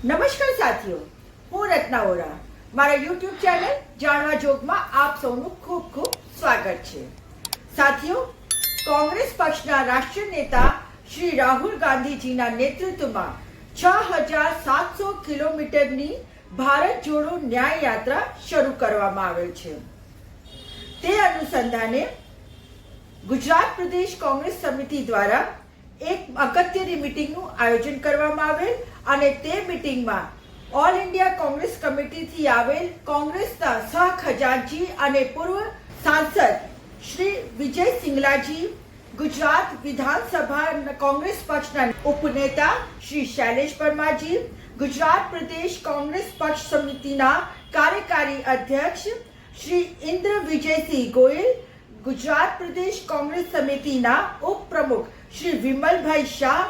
નમસ્કાર સાથીઓ, હું રત્ના ઓરા. મારા YouTube ચેનલ જાણવા જોગમાં આપ સૌનું ખૂબ ખૂબ સ્વાગત છે. સાથીઓ, કોંગ્રેસ પક્ષના રાષ્ટ્રીય નેતા શ્રી રાહુલ ગાંધીજીના નેતૃત્વમાં 6700 કિલોમીટરની ભારત જોડો ન્યાય યાત્રા શરૂ કરવામાં આવેલ છે. તે અનુસંધાને ગુજરાત પ્રદેશ કોંગ્રેસ સમિતિ દ્વારા એક અગત્યની મીટિંગનું આયોજન કરવામાં આવેલ અને તે મીટિંગમાં ઓલ ઇન્ડિયા કોંગ્રેસ કમિટીથી આવેલ કોંગ્રેસના સહખજાનચી અને પૂર્વ સાંસદ શ્રી વિજય સિંગલાજી, ગુજરાત વિધાનસભા કોંગ્રેસ પક્ષના ઉપનેતા શ્રી શૈલેષ પરમારજી, ગુજરાત પ્રદેશ કોંગ્રેસ પક્ષ સમિતિના કાર્યકારી અધ્યક્ષ શ્રી ઇન્દ્ર વિજયસિંહ ગોયલ, ગુજરાત પ્રદેશ કોંગ્રેસ સમિતિના ઉપપ્રમુખ શ્રી વિમલભાઈ શાહ,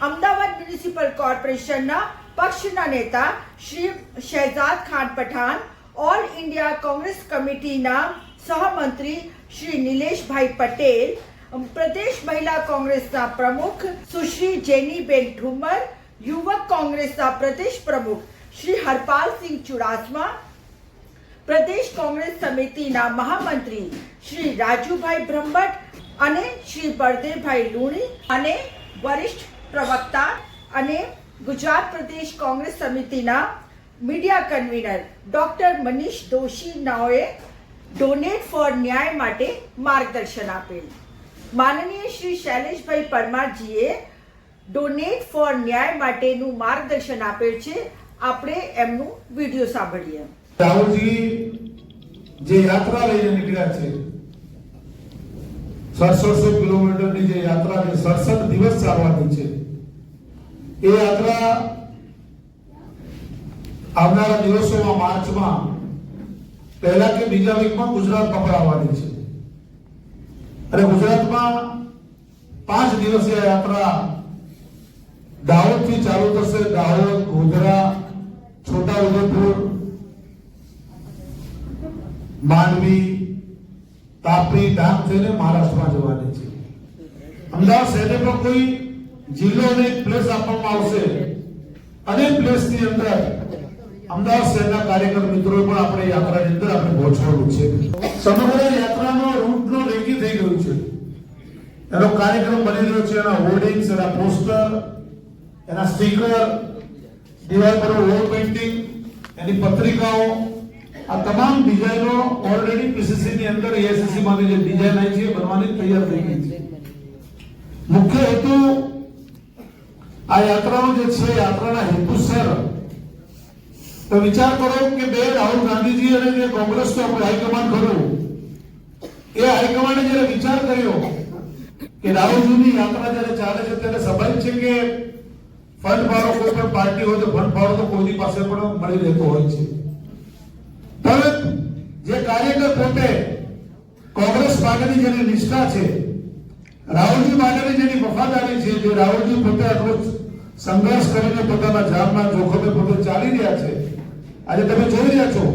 અમદાવાદ મ્યુનિસિપલ કોર્પોરેશનના પક્ષના નેતા શ્રી શહેજાદ ખાન પઠાણ, ઓલ ઇન્ડિયા કોંગ્રેસ કમિટીના સહમંત્રી શ્રી નિલેશભાઈ પટેલ, પ્રદેશ મહિલા કોંગ્રેસના પ્રમુખ સુશ્રી જેનીબેન ઠુમર, યુવક કોંગ્રેસના પ્રદેશ પ્રમુખ શ્રી હરપાલસિંહ ચુડાસમા, પ્રદેશ કોંગ્રેસ સમિતિના મહામંત્રી શ્રી રાજુભાઈ બ્રહ્મભટ્ટ અને શ્રી બળદેવભાઈ લુણી અને વરિષ્ઠ પ્રવક્તા અને ગુજરાત પ્રદેશ કોંગ્રેસ સમિતિના મીડિયા કન્વીનર ડોક્ટર મનીષ દોશીનાઓએ ડોનેટ ફોર ન્યાય માટે માર્ગદર્શન આપેલ. માનનીય શ્રી શૈલેષભાઈ પરમારજીએ ડોનેટ ફોર ન્યાય માટેનું માર્ગદર્શન આપેલ છે. આપણે એમનું વિડીયો સાંભળીએ. રાહુલજી જે યાત્રા લઈને નીકળ્યા છે, 6700 કિલોમીટરની જે યાત્રા છે, 67 દિવસ ચાલવાની છે. એ યાત્રા આવનારા દિવસોમાં માર્ચમાં પહેલા કે બીજા વીકમાં ગુજરાતમાં પણ આવવાની છે. અને ગુજરાતમાં 5 દિવસીય યાત્રા દાહોદથી ચાલુ થશે. દાહોદ, ગોધરા, છોટાઉદેપુર, માંડવી, તાપી, ડાંગ થઈને મહારાષ્ટ્રમાં જવાની છે. અમદાવાદ શહેરને પણ કોઈ જિલ્લો અને એક પ્લેસ આપવામાં આવશે. અને પ્લેસની અંદર અમદાવાદ શહેરના કાર્યકર મિત્રો પણ આપણે યાત્રાની અંદર આપણે પહોંચવાનું છે. સમગ્ર યાત્રાનો રૂટનો રેકી થઈ ગયું છે. એનો કાર્યક્રમ બની રહ્યો છે. એના હોર્ડિંગ્સ, એના પોસ્ટર, એના સ્ટીકર, દિવાલ પર વોલ પેઇન્ટિંગ, એની પત્રિકાઓ, આ તમામ ડિઝાઇનો ઓલરેડી પીસીસી ની અંદર એઆઈસીસી માંથી જે ડિઝાઇન આવી છે બનવાની તૈયાર થઈ ગઈ છે. મુખ્ય હેતુ આ યાત્રાનો જે છે, યાત્રાના હેતુસર તો વિચાર કરો કે બે રાહુલ ગાંધીજી અને જે કોંગ્રેસનો આપણે હાઈકમાન્ડ કર્યું, એ હાઈકમાન્ડે જયારે વિચાર કર્યો કે રાહુલજીની યાત્રા જયારે ચાલે છે ત્યારે સ્વાભાવિક છે કે ફંડ ફાળો કોઈ પણ પાર્ટી હોય તો ફંડ ફાળો તો કોઈની પાસે પણ મળી રહેતો હોય છે. પણ જે કાર્યકર પોતે કોંગ્રેસ પાર્ટીની જેની નિષ્ઠા છે, રાહુલજી માટેની જેની વફાદારી છે, જે રાહુલજી પોતે આટલો સંઘર્ષ કરીને પોતાના જાનના જોખમે પોતે ચાલી રહ્યા છે. આજે તમે જોઈ રહ્યા છો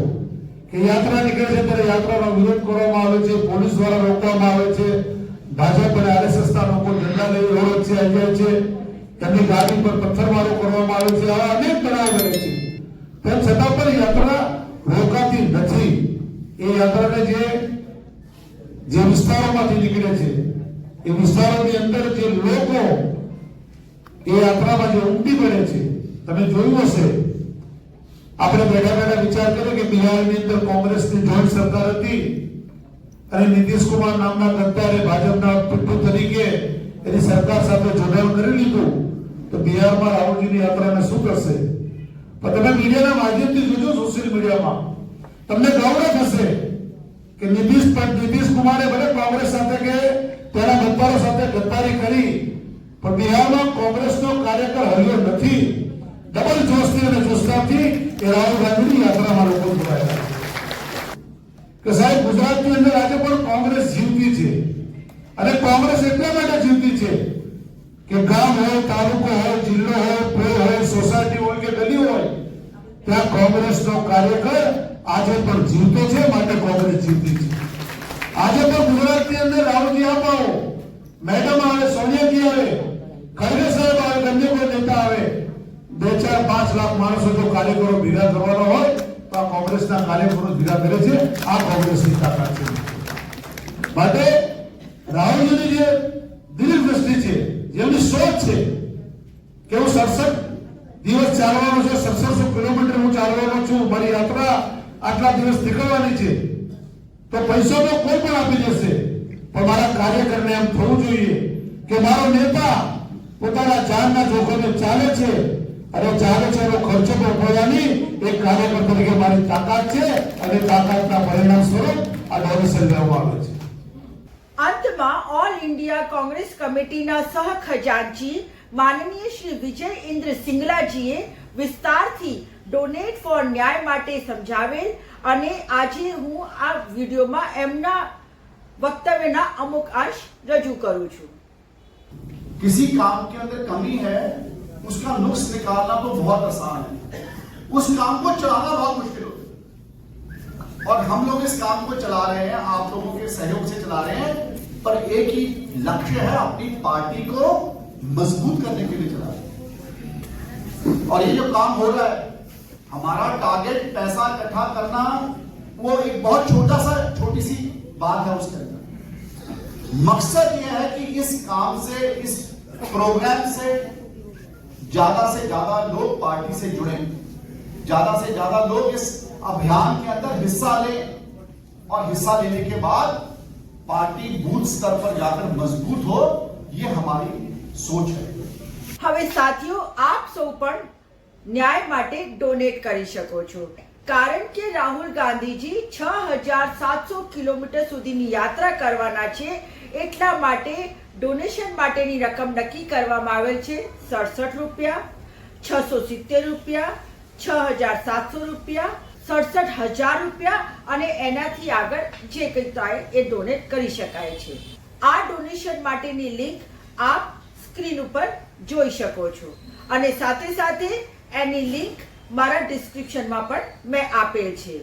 કે યાત્રા નીકળે છે ત્યારે યાત્રાનો વિરોધ કરવામાં આવે છે, પોલીસ દ્વારા રોકવામાં આવે છે, ભાજપ અને આરએસએસના લોકો ઝંડા લઈ રોડ વચ્ચે આવી જાય છે, તેમની ગાડી પર પથ્થરમારો કરવામાં આવે છે. આવા અનેક બનાવ બને છે. તેમ છતાં પણ યાત્રા રોકાતી નથી. એ યાત્રાને જે વિસ્તારોમાંથી નીકળે છે, એ વિસ્તારોની અંદર જે લોકો એ યાત્રામાં જે ઉમટી પડે છે, તમે જોયું હશે. આપણે બેઠા બેઠા વિચાર કર્યો કે બિહારની અંદર કોંગ્રેસની જોઈન્ટ સરકાર હતી અને નીતિશ કુમાર નામના ગદ્દારે ભાજપના પિટ્ટુ તરીકે એની સરકાર સાથે જોડાણ કરી લીધું, તો બિહારમાં રાહુલજીની યાત્રાને શું કરશે? પણ તમે મીડિયાના માધ્યમથી જોજો, સોશિયલ મીડિયામાં તમને ગૌરવ થશે કે નીતિશ કુમારે ભલે કોંગ્રેસ સાથે કે તેના મતદારો સાથે ગદ્દારી કરી, પણ બિહારમાં કોંગ્રેસનો કાર્યકર હર્યો નથી. ડબલ જોશથી અને જોશથી એ રાહુલ ગાંધીની યાત્રામાં લોકો જોડાયા કે સાહેબ ગુજરાતની અંદર આજે પણ કોંગ્રેસ જીવતી છે. અને કોંગ્રેસ એટલા માટે જીવતી છે કે ગામ હોય, તાલુકો હોય, જિલ્લો હોય, પ્રો હોય, સોસાયટી હોય કે ગલી હોય, ત્યાં કોંગ્રેસનો કાર્યકર આજે પણ જીવતો છે. માટે કોંગ્રેસ જીવતી છે. આજે પણ ગુજરાતની અંદર રાહુલજી આવો, મેડમ આવે, સોનિયાજી આવે, ખડગે સાહેબ આવે, અન્ય કોઈ નેતા આવે, 2-4-5 લાખ માણસો જો કાર્યકરો ભેગા કરવાનો હોય તો આ કોંગ્રેસના કાર્યકરો ભેગા કરે છે. આ કોંગ્રેસની તાકાત છે. માટે રાહુલજીની જે દિલીપ દ્રષ્ટિ છે, જેમની સોચ છે કે હું 67 દિવસ ચાલવાનો છે, 6700 કિલોમીટર હું ચાલવાનો છું, મારી યાત્રા આટલા દિવસ નીકળવાની છે, તો પૈસો તો કોઈ પણ આપી દેશે, પણ મારા કાર્યકરને એમ થવું જોઈએ કે મારો નેતા પોતાના જાનના જોખમે ચાલે છે અને ચાલે છે એનો ખર્ચો પણ ઉપાડવાની એક કાર્યકર તરીકે મારી તાકાત છે અને તાકાતના પરિણામ સ્વરૂપ આ ડોનેશન લેવામાં આવે છે. અંતમાં ઓલ ઇન્ડિયા કોંગ્રેસ કમિટીના સહખજાનચી માનનીય શ્રી વિજય ઇન્દ્ર સિંગલાજીએ વિસ્તારથી ડોનેટ ફોર ન્યાય માટે સમજાવેલ અને આજે હું આ વિડીયોમાં એમના વક્તવ્યના અમુક અંશ રજૂ કરું છું. किसी काम के अंदर कमी है, उसका नुक्स निकालना तो बहुत आसान है, उस काम को चलाना बहुत मुश्किल होता है. और हम लोग इस काम को चला रहे हैं, आप लोगों के सहयोग से चला रहे हैं, पर एक ही लक्ष्य है, अपनी पार्टी को मजबूत करने के लिए चला रहे हैं. और ये जो काम हो रहा है, हमारा टारगेट पैसा इकट्ठा करना वो एक बहुत छोटी सी बात है. उसके अंदर मकसद यह है कि इस काम से, इस प्रोग्राम से ज्यादा लोग पार्टी से जुड़े, ज्यादा से ज्यादा लोग इस अभियान के अंदर हिस्सा लें और हिस्सा लेने के बाद पार्टी बूथ स्तर पर जाकर मजबूत हो, ये हमारी सोच है. હવે સાથીઓ, આપ સૌ પણ ન્યાય માટે ડોનેટ કરી શકો છો, કારણ કે રાહુલ ગાંધીજી 6700 કિલોમીટર સુધીની યાત્રા કરવાના છે. એટલા માટે ડોનેશન માટેની રકમ નક્કી કરવામાં આવેલ છે 67 રૂપિયા, 670 રૂપિયા, 6700 રૂપિયા, 67000 રૂપિયા અને એનાથી આગળ જે કંઈ થાય એ ડોનેટ કરી શકાય છે. આ ડોનેશન માટેની લિંક આપ સ્ક્રીન ઉપર જોઈ શકો છો અને સાથે સાથે એની લિંક મારા ડિસ્ક્રિપ્શનમાં પણ મેં આપેલ છે.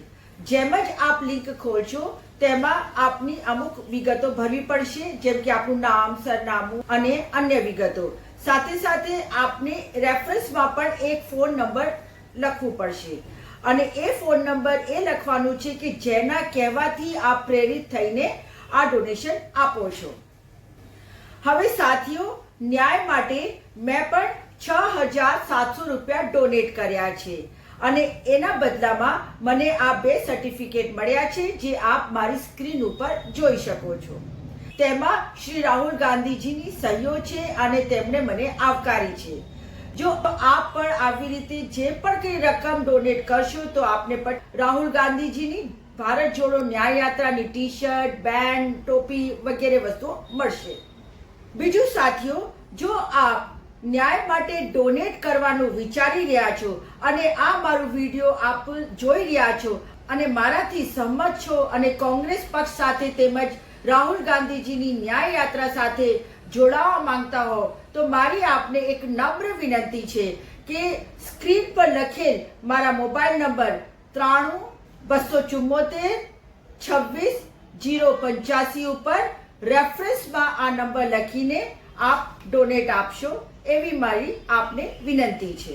જેમ જ આપ લિંક ખોલશો તેમાં આપની અમુક વિગતો ભરવી પડશે, જેમ કે આપનું નામ, સરનામું અને અન્ય વિગતો. સાથે સાથે આપને રેફરન્સમાં પણ એક ફોન નંબર લખવું પડશે અને એ ફોન નંબર એ લખવાનું છે કે જેના કહેવાથી આપ પ્રેરિત થઈને આ ડોનેશન આપો છો. હવે સાથીઓ, ન્યાય માટે મેં પણ 6700 રૂપિયા ડોનેટ કર્યા છે અને એના બદલામાં મને આ 2 સર્ટિફિકેટ મળ્યા છે જે આપ મારી સ્ક્રીન ઉપર જોઈ શકો છો. તેમાં શ્રી રાહુલ ગાંધીજીની સહીઓ છે અને તેમણે મને આવકારી છે. જો આપ પણ આવી રીતે જે પણ કંઈ રકમ ડોનેટ કરશો તો આપને પણ રાહુલ ગાંધીજીની ભારત જોડો ન્યાય યાત્રાની ટી-શર્ટ, બેન્ડ, ટોપી વગેરે વસ્તુઓ મળશે. બીજું સાથીઓ, જો આપ ન્યાય માટે ડોનેટ કરવાનું વિચારી રહ્યા છો અને આ મારું વિડીયો આપ જોઈ રહ્યા છો અને મારાથી સહમત છો અને કોંગ્રેસ પક્ષ સાથે તેમજ રાહુલ ગાંધીજીની ન્યાય યાત્રા સાથે જોડાવા માંગતા હો તો મારી આપને એક નમ્ર વિનંતી છે કે સ્ક્રીન પર લખેલ મારા મોબાઈલ નંબર 93-274-26-085 ઉપર રેફરન્સમાં આ નંબર લખીને આપ ડોનેટ આપશો એવી મારી આપને વિનંતી છે.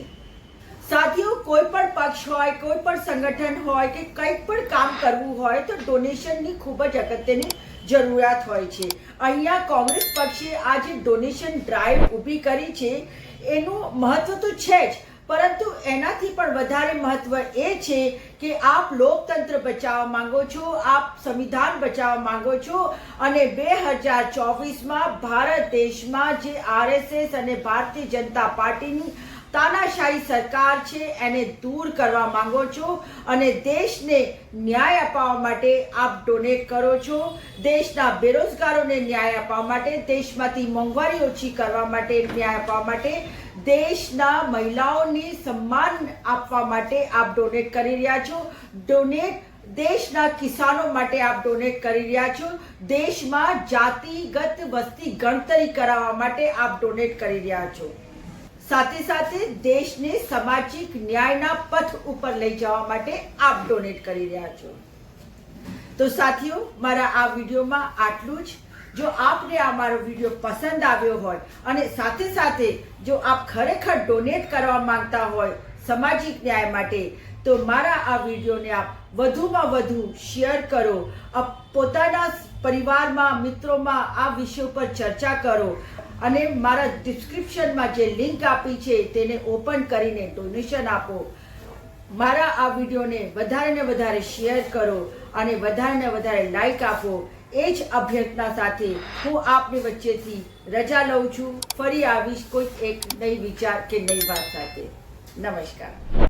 સાથીઓ, કોઈ પણ પક્ષ હોય, કોઈ પણ સંગઠન હોય કે કંઈક પણ કામ કરવું હોય તો ડોનેશનની ખૂબ જ અગત્યની જરૂરિયાત હોય છે. અહીંયા કોંગ્રેસ પક્ષે આ જે ડોનેશન ડ્રાઈવ ઊભી કરી છે એનું મહત્વ તો છે જ, પરંતુ એનાથી પણ વધારે મહત્વ એ છે કે આપ લોકતંત્ર બચાવવા માંગો છો, આપ સંવિધાન બચાવવા માંગો છો અને 2024માં ભારત દેશમાં જે RSS અને ભારતીય જનતા પાર્ટીની તાનાશાહી સરકાર છે એને દૂર કરવા માંગો છો અને દેશને ન્યાય અપાવવા માટે આપ ડોનેટ કરો છો. દેશના બેરોજગારોને ન્યાય અપાવવા માટે, દેશમાંથી મોંઘવારી ઓછી કરવા માટે, ન્યાય અપાવવા માટે, દેશના મહિલાઓને સન્માન આપવા માટે આપ ડોનેટ કરી રહ્યા છો. દેશના કિસાનો માટે આપ ડોનેટ કરી રહ્યા છો. દેશમાં જાતિગત વસ્તી ગણતરી કરાવવા માટે આપ ડોનેટ કરી રહ્યા છો. સાથે સાથે દેશને સામાજિક ન્યાયના પથ ઉપર લઈ જવા માટે આપ ડોનેટ કરી રહ્યા છો. તો સાથીઓ, મારા આ વિડીયોમાં આટલું જ. જો આપને આ મારો વિડીયો પસંદ આવ્યો હોય અને સાથે સાથે જો આપ ખરેખર ડોનેટ કરવા માંગતા હોય સામાજિક ન્યાય માટે, તો મારા આ વિડીયોને આપ વધુમાં વધુ શેર કરો, પોતાના પરિવારમાં, મિત્રોમાં આ વિષય પર ચર્ચા કરો અને મારા ડિસ્ક્રિપ્શનમાં જે લિંક આપી છે તેને ઓપન કરીને ડોનેશન આપો. મારા આ વિડીયોને વધારે ને વધારે શેર કરો અને વધારે ને વધારે લાઈક આપો. એ જ અભ્યર્થના સાથે હું આપની વચ્ચેથી રજા લઉં છું. ફરી આવીશ કોઈક એક નઈ વિચાર કે નઈ વાત સાથે. નમસ્કાર.